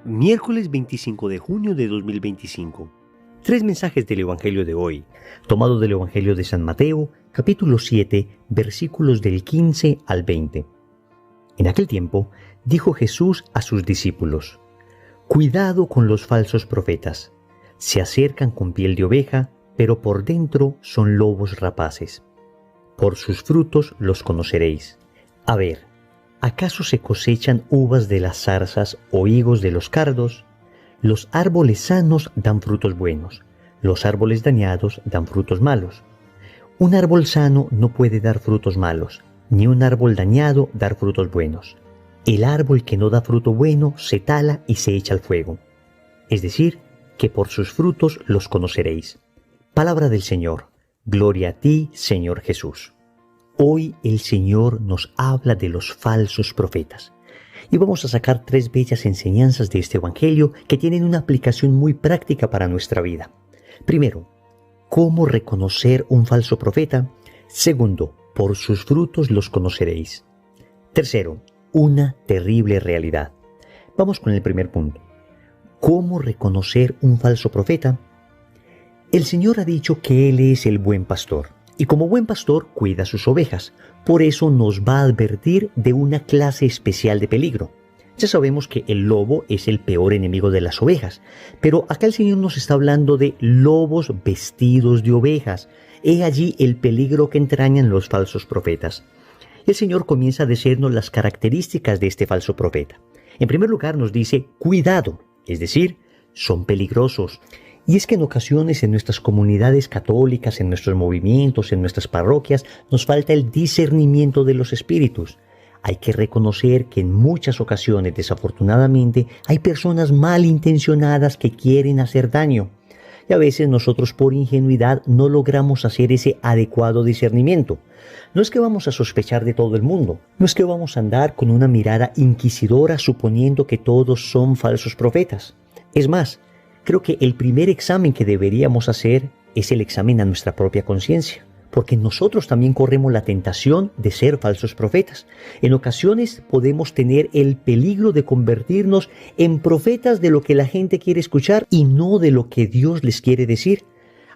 Miércoles 25 de junio de 2025. Tres mensajes del Evangelio de hoy, tomado del Evangelio de San Mateo, capítulo 7, versículos del 15 al 20. En aquel tiempo, dijo Jesús a sus discípulos: «Cuidado con los falsos profetas. Se acercan con piel de oveja, pero por dentro son lobos rapaces. Por sus frutos los conoceréis. A ver, ¿acaso se cosechan uvas de las zarzas o higos de los cardos? Los árboles sanos dan frutos buenos, los árboles dañados dan frutos malos. Un árbol sano no puede dar frutos malos, ni un árbol dañado dar frutos buenos. El árbol que no da fruto bueno se tala y se echa al fuego. Es decir, que por sus frutos los conoceréis». Palabra del Señor. Gloria a ti, Señor Jesús. Hoy el Señor nos habla de los falsos profetas. Y vamos a sacar tres bellas enseñanzas de este Evangelio que tienen una aplicación muy práctica para nuestra vida. Primero, ¿cómo reconocer un falso profeta? Segundo, por sus frutos los conoceréis. Tercero, una terrible realidad. Vamos con el primer punto. ¿Cómo reconocer un falso profeta? El Señor ha dicho que Él es el buen pastor, y como buen pastor cuida sus ovejas. Por eso nos va a advertir de una clase especial de peligro. Ya sabemos que el lobo es el peor enemigo de las ovejas, pero acá el Señor nos está hablando de lobos vestidos de ovejas. He allí el peligro que entrañan los falsos profetas. El Señor comienza a decirnos las características de este falso profeta. En primer lugar nos dice, cuidado, es decir, son peligrosos. Y es que en ocasiones en nuestras comunidades católicas, en nuestros movimientos, en nuestras parroquias, nos falta el discernimiento de los espíritus. Hay que reconocer que en muchas ocasiones, desafortunadamente, hay personas malintencionadas que quieren hacer daño. Y a veces nosotros por ingenuidad no logramos hacer ese adecuado discernimiento. No es que vamos a sospechar de todo el mundo, no es que vamos a andar con una mirada inquisidora suponiendo que todos son falsos profetas. Es más, creo que el primer examen que deberíamos hacer es el examen a nuestra propia conciencia, porque nosotros también corremos la tentación de ser falsos profetas. En ocasiones podemos tener el peligro de convertirnos en profetas de lo que la gente quiere escuchar y no de lo que Dios les quiere decir.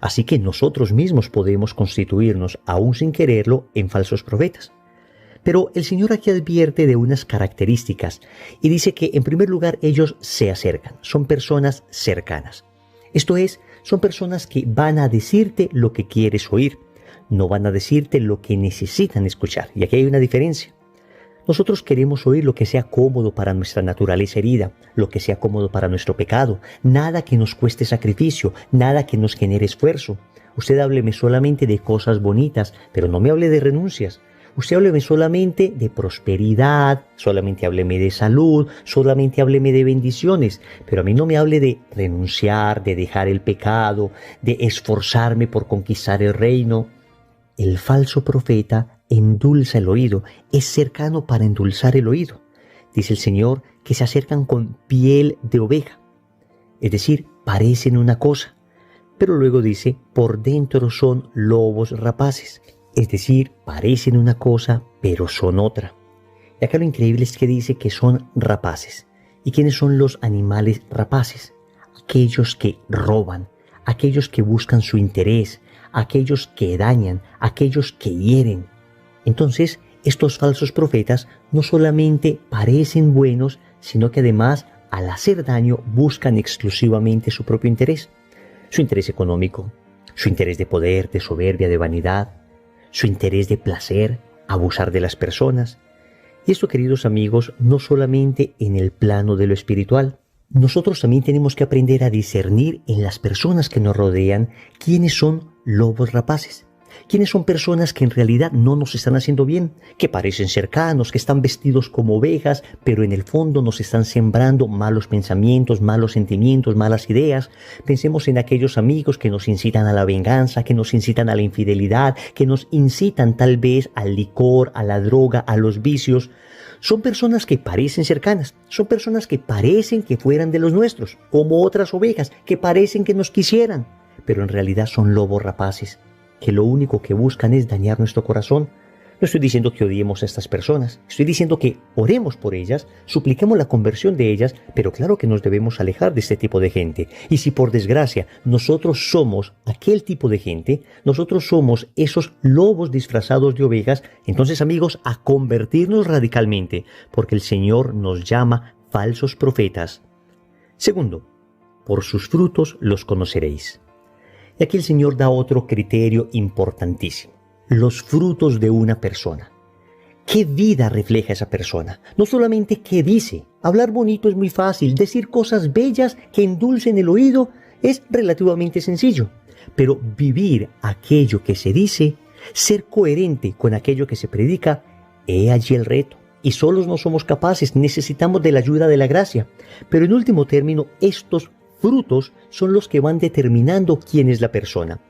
Así que nosotros mismos podemos constituirnos, aún sin quererlo, en falsos profetas. Pero el Señor aquí advierte de unas características y dice que en primer lugar ellos se acercan, son personas cercanas. Esto es, son personas que van a decirte lo que quieres oír, no van a decirte lo que necesitan escuchar. Y aquí hay una diferencia. Nosotros queremos oír lo que sea cómodo para nuestra naturaleza herida, lo que sea cómodo para nuestro pecado, nada que nos cueste sacrificio, nada que nos genere esfuerzo. Usted hábleme solamente de cosas bonitas, pero no me hable de renuncias. Usted hábleme solamente de prosperidad, solamente hábleme de salud, solamente hábleme de bendiciones, pero a mí no me hable de renunciar, de dejar el pecado, de esforzarme por conquistar el reino. El falso profeta endulza el oído, es cercano para endulzar el oído. Dice el Señor que se acercan con piel de oveja, es decir, parecen una cosa, pero luego dice, por dentro son lobos rapaces. Es decir, parecen una cosa, pero son otra. Y acá lo increíble es que dice que son rapaces. ¿Y quiénes son los animales rapaces? Aquellos que roban, aquellos que buscan su interés, aquellos que dañan, aquellos que hieren. Entonces, estos falsos profetas no solamente parecen buenos, sino que además, al hacer daño, buscan exclusivamente su propio interés. Su interés económico, su interés de poder, de soberbia, de vanidad, su interés de placer, abusar de las personas. Y esto, queridos amigos, no solamente en el plano de lo espiritual. Nosotros también tenemos que aprender a discernir en las personas que nos rodean quiénes son lobos rapaces. Quiénes son personas que en realidad no nos están haciendo bien, que parecen cercanos, que están vestidos como ovejas, pero en el fondo nos están sembrando malos pensamientos, malos sentimientos, malas ideas. Pensemos en aquellos amigos que nos incitan a la venganza, que nos incitan a la infidelidad, que nos incitan tal vez al licor, a la droga, a los vicios. Son personas que parecen cercanas, son personas que parecen que fueran de los nuestros, como otras ovejas, que parecen que nos quisieran, pero en realidad son lobos rapaces, que lo único que buscan es dañar nuestro corazón. No estoy diciendo que odiemos a estas personas, estoy diciendo que oremos por ellas, supliquemos la conversión de ellas, pero claro que nos debemos alejar de este tipo de gente. Y si por desgracia nosotros somos aquel tipo de gente, nosotros somos esos lobos disfrazados de ovejas, entonces amigos, a convertirnos radicalmente, porque el Señor nos llama falsos profetas. Segundo, por sus frutos los conoceréis. Y aquí el Señor da otro criterio importantísimo. Los frutos de una persona. ¿Qué vida refleja esa persona? No solamente qué dice. Hablar bonito es muy fácil. Decir cosas bellas que endulcen el oído es relativamente sencillo. Pero vivir aquello que se dice, ser coherente con aquello que se predica, he allí el reto. Y solos no somos capaces, necesitamos de la ayuda de la gracia. Pero en último término, estos frutos son los que van determinando quién es la persona.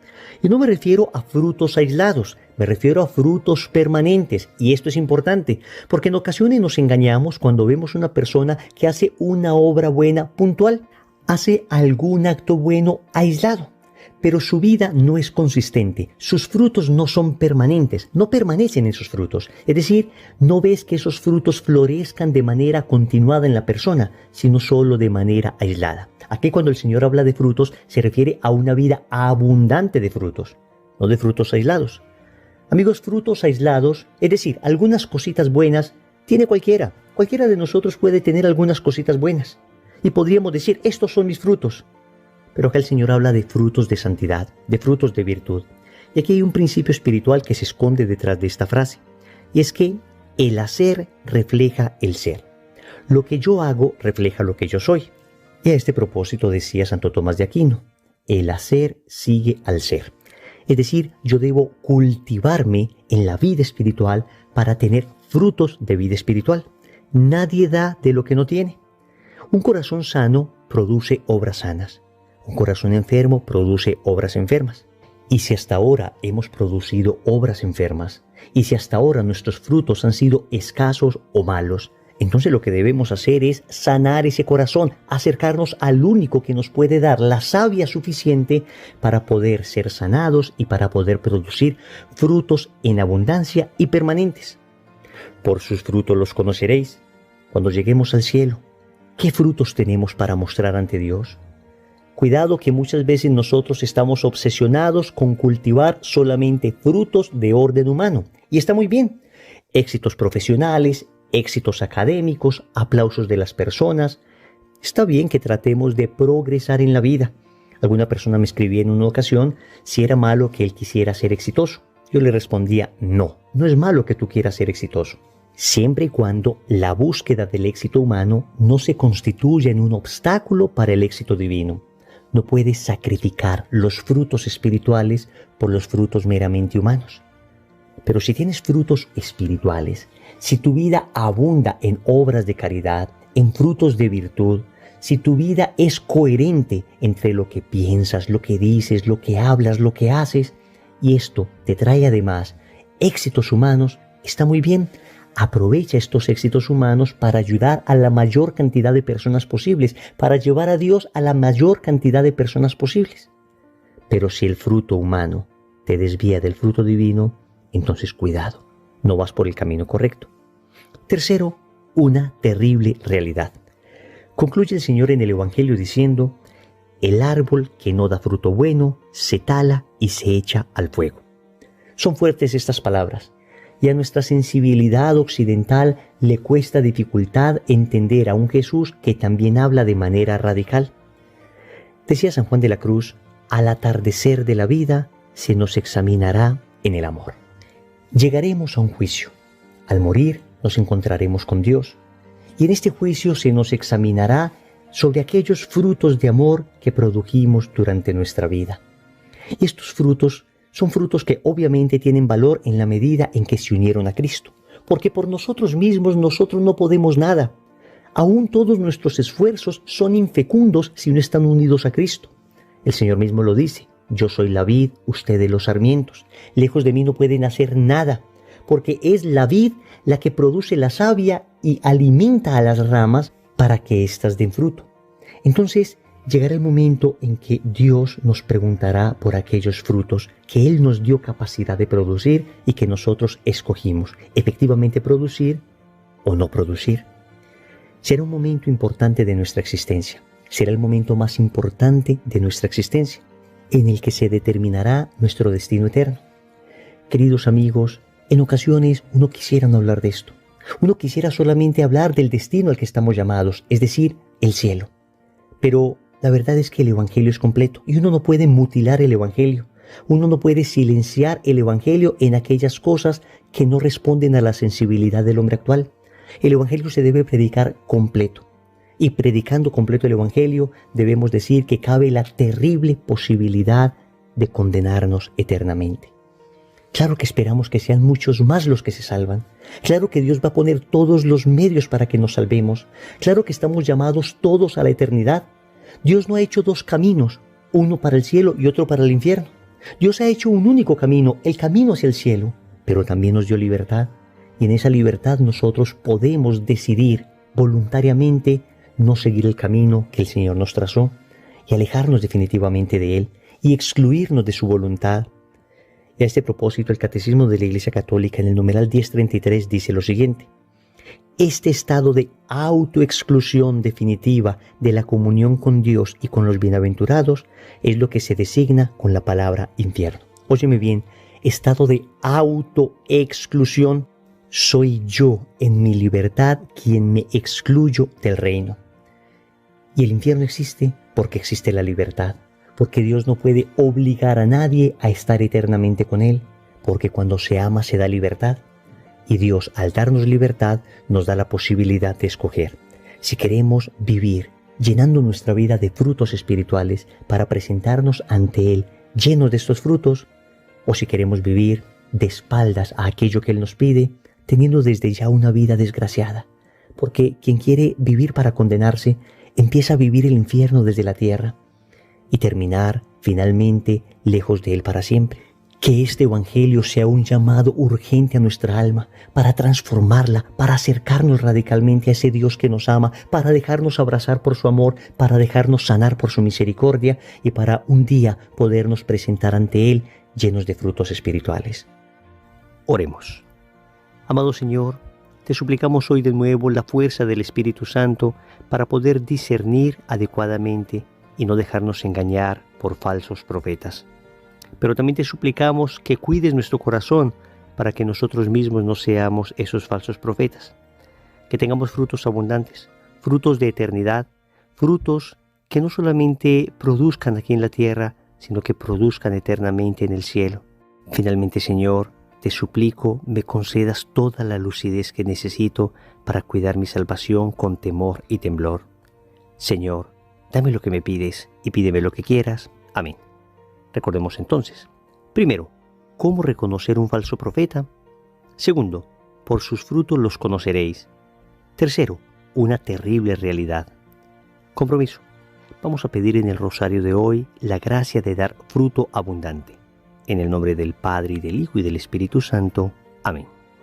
Y no me refiero a frutos aislados, me refiero a frutos permanentes. Y esto es importante, porque en ocasiones nos engañamos cuando vemos una persona que hace una obra buena puntual, hace algún acto bueno aislado, pero su vida no es consistente, sus frutos no son permanentes, no permanecen en sus frutos. Es decir, no ves que esos frutos florezcan de manera continuada en la persona, sino solo de manera aislada. Aquí cuando el Señor habla de frutos, se refiere a una vida abundante de frutos, no de frutos aislados. Amigos, frutos aislados, es decir, algunas cositas buenas, tiene cualquiera. Cualquiera de nosotros puede tener algunas cositas buenas. Y podríamos decir, estos son mis frutos. Pero acá el Señor habla de frutos de santidad, de frutos de virtud. Y aquí hay un principio espiritual que se esconde detrás de esta frase. Y es que el hacer refleja el ser. Lo que yo hago refleja lo que yo soy. Y a este propósito decía Santo Tomás de Aquino, el hacer sigue al ser. Es decir, yo debo cultivarme en la vida espiritual para tener frutos de vida espiritual. Nadie da de lo que no tiene. Un corazón sano produce obras sanas. Un corazón enfermo produce obras enfermas. Y si hasta ahora hemos producido obras enfermas, y si hasta ahora nuestros frutos han sido escasos o malos, entonces lo que debemos hacer es sanar ese corazón, acercarnos al único que nos puede dar la savia suficiente para poder ser sanados y para poder producir frutos en abundancia y permanentes. Por sus frutos los conoceréis. Cuando lleguemos al cielo, ¿qué frutos tenemos para mostrar ante Dios? Cuidado que muchas veces nosotros estamos obsesionados con cultivar solamente frutos de orden humano. Y está muy bien. Éxitos profesionales, éxitos académicos, aplausos de las personas. Está bien que tratemos de progresar en la vida. Alguna persona me escribía en una ocasión si era malo que él quisiera ser exitoso. Yo le respondía, no es malo que tú quieras ser exitoso. Siempre y cuando la búsqueda del éxito humano no se constituya en un obstáculo para el éxito divino. No puedes sacrificar los frutos espirituales por los frutos meramente humanos. Pero si tienes frutos espirituales, si tu vida abunda en obras de caridad, en frutos de virtud, si tu vida es coherente entre lo que piensas, lo que dices, lo que hablas, lo que haces, y esto te trae además éxitos humanos, está muy bien. Aprovecha estos éxitos humanos para ayudar a la mayor cantidad de personas posibles, para llevar a Dios a la mayor cantidad de personas posibles. Pero si el fruto humano te desvía del fruto divino, entonces cuidado, no vas por el camino correcto. Tercero, una terrible realidad. Concluye el Señor en el Evangelio diciendo, el árbol que no da fruto bueno se tala y se echa al fuego. Son fuertes estas palabras. Y a nuestra sensibilidad occidental le cuesta dificultad entender a un Jesús que también habla de manera radical. Decía San Juan de la Cruz, al atardecer de la vida se nos examinará en el amor. Llegaremos a un juicio. Al morir nos encontraremos con Dios. Y en este juicio se nos examinará sobre aquellos frutos de amor que produjimos durante nuestra vida. Y estos frutos son frutos que obviamente tienen valor en la medida en que se unieron a Cristo, porque por nosotros mismos nosotros no podemos nada. Aún todos nuestros esfuerzos son infecundos si no están unidos a Cristo. El Señor mismo lo dice, yo soy la vid, ustedes los sarmientos. Lejos de mí no pueden hacer nada, porque es la vid la que produce la savia y alimenta a las ramas para que éstas den fruto. Entonces, llegará el momento en que Dios nos preguntará por aquellos frutos que Él nos dio capacidad de producir y que nosotros escogimos efectivamente producir o no producir. Será un momento importante de nuestra existencia. Será el momento más importante de nuestra existencia, en el que se determinará nuestro destino eterno. Queridos amigos, en ocasiones uno quisiera no hablar de esto. Uno quisiera solamente hablar del destino al que estamos llamados, es decir, el cielo. Pero la verdad es que el Evangelio es completo y uno no puede mutilar el Evangelio. Uno no puede silenciar el Evangelio en aquellas cosas que no responden a la sensibilidad del hombre actual. El Evangelio se debe predicar completo. Y predicando completo el Evangelio, debemos decir que cabe la terrible posibilidad de condenarnos eternamente. Claro que esperamos que sean muchos más los que se salvan. Claro que Dios va a poner todos los medios para que nos salvemos. Claro que estamos llamados todos a la eternidad. Dios no ha hecho dos caminos, uno para el cielo y otro para el infierno. Dios ha hecho un único camino, el camino hacia el cielo, pero también nos dio libertad. Y en esa libertad nosotros podemos decidir voluntariamente no seguir el camino que el Señor nos trazó y alejarnos definitivamente de Él y excluirnos de su voluntad. Y a este propósito, el Catecismo de la Iglesia Católica en el numeral 1033 dice lo siguiente: este estado de autoexclusión definitiva de la comunión con Dios y con los bienaventurados es lo que se designa con la palabra infierno. Óyeme bien, estado de autoexclusión. Soy yo en mi libertad quien me excluyo del reino. Y el infierno existe porque existe la libertad, porque Dios no puede obligar a nadie a estar eternamente con Él, porque cuando se ama se da libertad. Y Dios, al darnos libertad, nos da la posibilidad de escoger si queremos vivir llenando nuestra vida de frutos espirituales para presentarnos ante Él llenos de estos frutos, o si queremos vivir de espaldas a aquello que Él nos pide, teniendo desde ya una vida desgraciada, porque quien quiere vivir para condenarse empieza a vivir el infierno desde la tierra y terminar finalmente lejos de Él para siempre. Que este Evangelio sea un llamado urgente a nuestra alma para transformarla, para acercarnos radicalmente a ese Dios que nos ama, para dejarnos abrazar por su amor, para dejarnos sanar por su misericordia y para un día podernos presentar ante Él llenos de frutos espirituales. Oremos. Amado Señor, te suplicamos hoy de nuevo la fuerza del Espíritu Santo para poder discernir adecuadamente y no dejarnos engañar por falsos profetas. Pero también te suplicamos que cuides nuestro corazón para que nosotros mismos no seamos esos falsos profetas. Que tengamos frutos abundantes, frutos de eternidad, frutos que no solamente produzcan aquí en la tierra, sino que produzcan eternamente en el cielo. Finalmente, Señor, te suplico me concedas toda la lucidez que necesito para cuidar mi salvación con temor y temblor. Señor, dame lo que me pides y pídeme lo que quieras. Amén. Recordemos entonces, primero, ¿cómo reconocer un falso profeta? Segundo, por sus frutos los conoceréis. Tercero, una terrible realidad. Compromiso. Vamos a pedir en el rosario de hoy la gracia de dar fruto abundante. En el nombre del Padre, y del Hijo, y del Espíritu Santo. Amén.